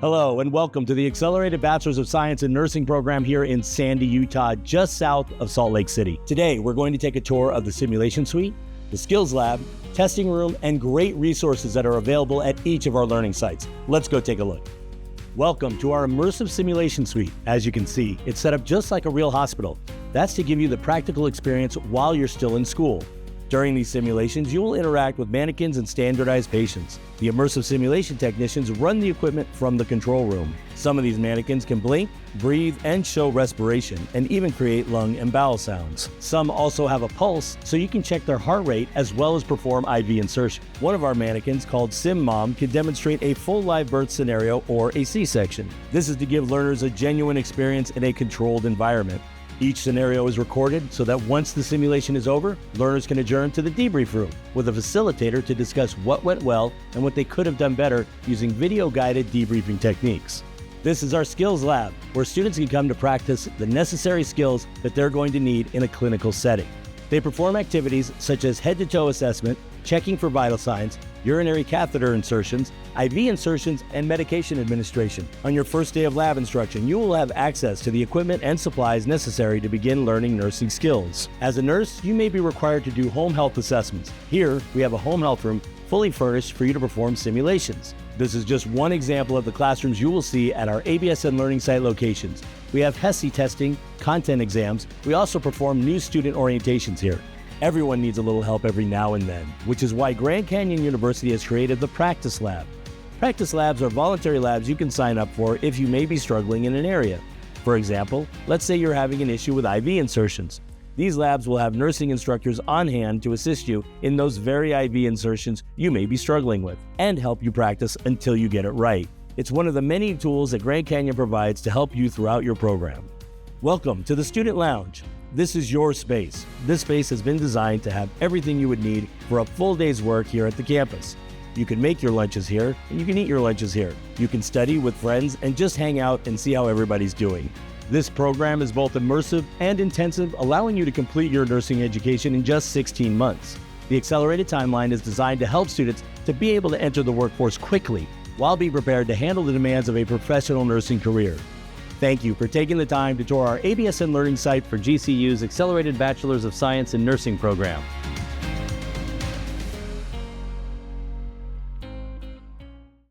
Hello and welcome to the Accelerated Bachelors of Science in Nursing program here in Sandy, Utah, just south of Salt Lake City. Today, we're going to take a tour of the simulation suite, the skills lab, testing room, and great resources that are available at each of our learning sites. Let's go take a look. Welcome to our immersive simulation suite. As you can see, it's set up just like a real hospital. That's to give you the practical experience while you're still in school. During these simulations, you will interact with mannequins and standardized patients. The immersive simulation technicians run the equipment from the control room. Some of these mannequins can blink, breathe, and show respiration, and even create lung and bowel sounds. Some also have a pulse, so you can check their heart rate as well as perform IV insertion. One of our mannequins, called Sim Mom, can demonstrate a full live birth scenario or a C-section. This is to give learners a genuine experience in a controlled environment. Each scenario is recorded so that once the simulation is over, learners can adjourn to the debrief room with a facilitator to discuss what went well and what they could have done better using video-guided debriefing techniques. This is our skills lab, where students can come to practice the necessary skills that they're going to need in a clinical setting. They perform activities such as head-to-toe assessment, checking for vital signs, urinary catheter insertions, IV insertions, and medication administration. On your first day of lab instruction, you will have access to the equipment and supplies necessary to begin learning nursing skills. As a nurse, you may be required to do home health assessments. Here, we have a home health room fully furnished for you to perform simulations. This is just one example of the classrooms you will see at our ABSN learning site locations. We have HESI testing, content exams. We also perform new student orientations here. Everyone needs a little help every now and then, which is why Grand Canyon University has created the Practice Lab. Practice Labs are voluntary labs you can sign up for if you may be struggling in an area. For example, let's say you're having an issue with IV insertions. These labs will have nursing instructors on hand to assist you in those very IV insertions you may be struggling with and help you practice until you get it right. It's one of the many tools that Grand Canyon provides to help you throughout your program. Welcome to the Student Lounge. This is your space. This space has been designed to have everything you would need for a full day's work here at the campus. You can make your lunches here, and you can eat your lunches here. You can study with friends and just hang out and see how everybody's doing. This program is both immersive and intensive, allowing you to complete your nursing education in just 16 months. The accelerated timeline is designed to help students to be able to enter the workforce quickly while being prepared to handle the demands of a professional nursing career. Thank you for taking the time to tour our ABSN learning site for GCU's Accelerated Bachelors of Science in Nursing program.